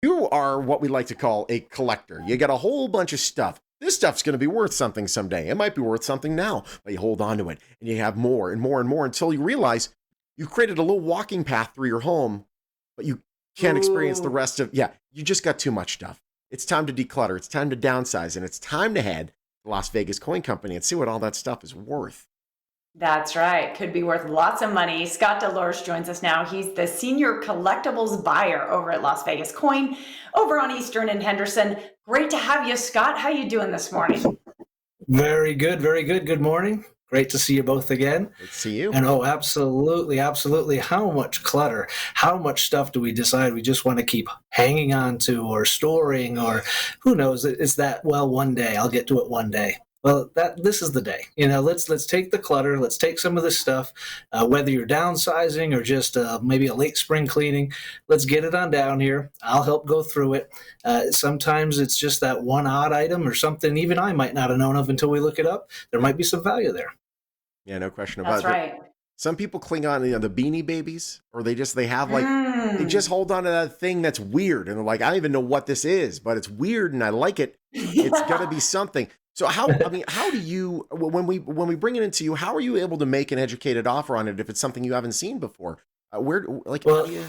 You are what we like to call a collector. You got a whole bunch of stuff. This stuff's going to be worth something someday. It might be worth something now, but you hold on to it and you have more and more and more until you realize you've created a little walking path through your home, but you can't experience the rest of, you just got too much stuff. It's time to declutter. It's time to downsize, and it's time to head to the Las Vegas Coin Company and see what all that stuff is worth. That's right. Could be worth lots of money. Scott Delors joins us now. He's the senior collectibles buyer over at Las Vegas Coin over on Eastern and Henderson. Great to have you, Scott. How you doing this morning? Very good. Very good. Good morning. Great to see you both again. Great to see you. And absolutely. How much clutter, how much stuff do we decide we just want to keep hanging on to or storing, or who knows? Is that, well, one day, I'll get to it one day. Well, this is the day. Let's take the clutter. Let's take some of this stuff, whether you're downsizing or just maybe a late spring cleaning. Let's get it on down here. I'll help go through it. Sometimes it's just that one odd item or something even I might not have known of until we look it up. There might be some value there. Yeah, no question about it. That's right. Some people cling on to the Beanie Babies, or they just hold on to that thing that's weird, and they're like, I don't even know what this is, but it's weird and I like it. It's got to be something. So how do you, when we bring it into you, how are you able to make an educated offer on it if it's something you haven't seen before? How do you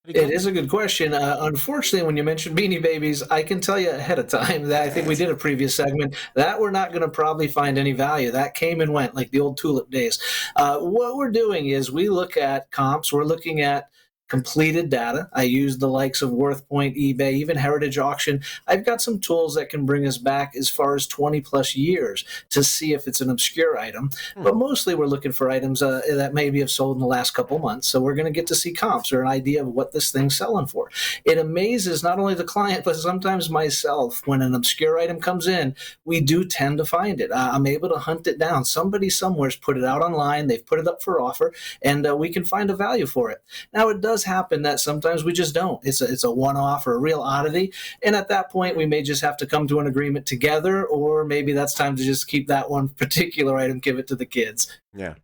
It is a good question. Unfortunately, when you mentioned Beanie Babies, I can tell you ahead of time that I think we did a previous segment that we're not going to probably find any value. That came and went like the old tulip days. What we're doing is we look at comps. We're looking at completed data. I use the likes of WorthPoint, eBay, even Heritage Auction. I've got some tools that can bring us back as far as 20 plus years to see if it's an obscure item. But mostly we're looking for items that maybe have sold in the last couple of months. So we're going to get to see comps or an idea of what this thing's selling for. It amazes not only the client, but sometimes myself. When an obscure item comes in, we do tend to find it. I'm able to hunt it down. Somebody somewhere's put it out online. They've put it up for offer, and we can find a value for it. Now, it does happen that sometimes we just don't. It's a one-off or a real oddity, and at that point we may just have to come to an agreement together, or maybe that's time to just keep that one particular item, give it to the kids. Yeah.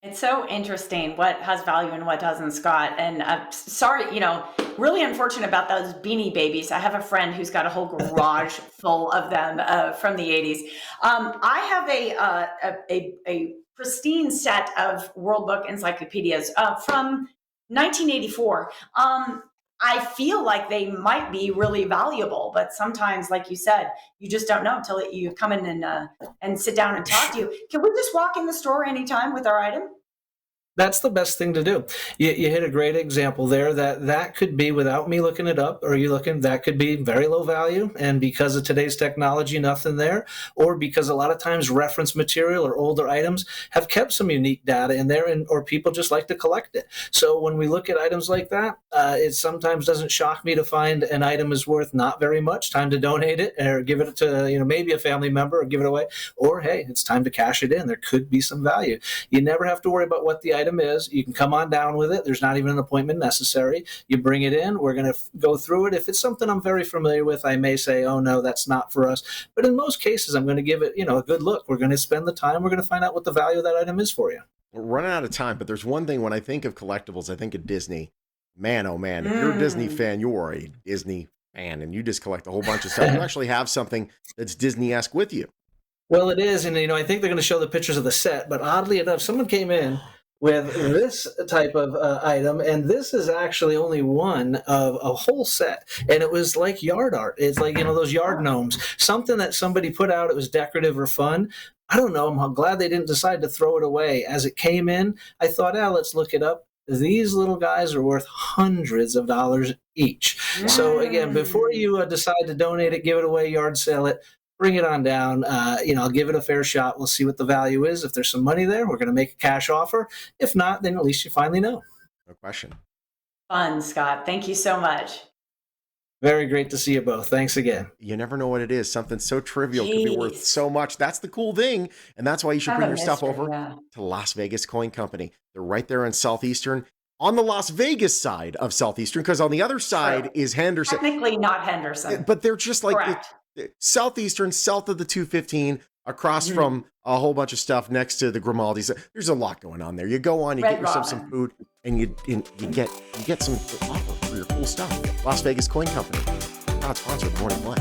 It's so interesting what has value and what doesn't, Scott. And sorry, really unfortunate about those Beanie Babies. I have a friend who's got a whole garage full of them from the 80s. I have a pristine set of World Book encyclopedias from 1984. I feel like they might be really valuable, but sometimes, like you said, you just don't know until you come in and sit down and talk to you. Can we just walk in the store anytime with our item? That's the best thing to do. You hit a great example there. That could be, without me looking it up, that could be very low value, and because of today's technology, nothing there, or because a lot of times reference material or older items have kept some unique data in there, or people just like to collect it. So when we look at items like that, it sometimes doesn't shock me to find an item is worth not very much. Time to donate it or give it to maybe a family member, or give it away, or hey, it's time to cash it in. There could be some value. You never have to worry about what the item is. You can come on down with it. There's not even an appointment necessary. You bring it in. We're going to go through it. If it's something I'm very familiar with, I may say, oh no, that's not for us. But in most cases, I'm going to give it, a good look. We're going to spend the time. We're going to find out what the value of that item is for you. We're running out of time, but there's one thing when I think of collectibles, I think of Disney. Man, oh man, if you're a Disney fan, you are a Disney fan, and you just collect a whole bunch of stuff. You actually have something that's Disney-esque with you. Well, it is, and I think they're going to show the pictures of the set, but oddly enough, someone came in with this type of item, and this is actually only one of a whole set, and it was like yard art. It's like those yard gnomes, something that somebody put out. It was decorative or fun. I don't know. I'm glad they didn't decide to throw it away. As it came in, I thought, let's look it up. These little guys are worth hundreds of dollars each. So again, before you decide to donate it, give it away, yard sale it, bring it on down. I'll give it a fair shot. We'll see what the value is. If there's some money there, we're going to make a cash offer. If not, then at least you finally know. No question. Fun, Scott. Thank you so much. Very great to see you both. Thanks again. You never know what it is. Something so trivial could be worth so much. That's the cool thing. And that's why you should bring your stuff over to Las Vegas Coin Company. They're right there in Southeastern, on the Las Vegas side of Southeastern, because on the other side is Henderson. Technically not Henderson. But they're just like Southeastern, south of the 215, across from a whole bunch of stuff next to the Grimaldi's. There's a lot going on there. You go on, you get yourself some food, and you get some offer for your cool stuff. Las Vegas Coin Company, proud sponsor of Morning Light.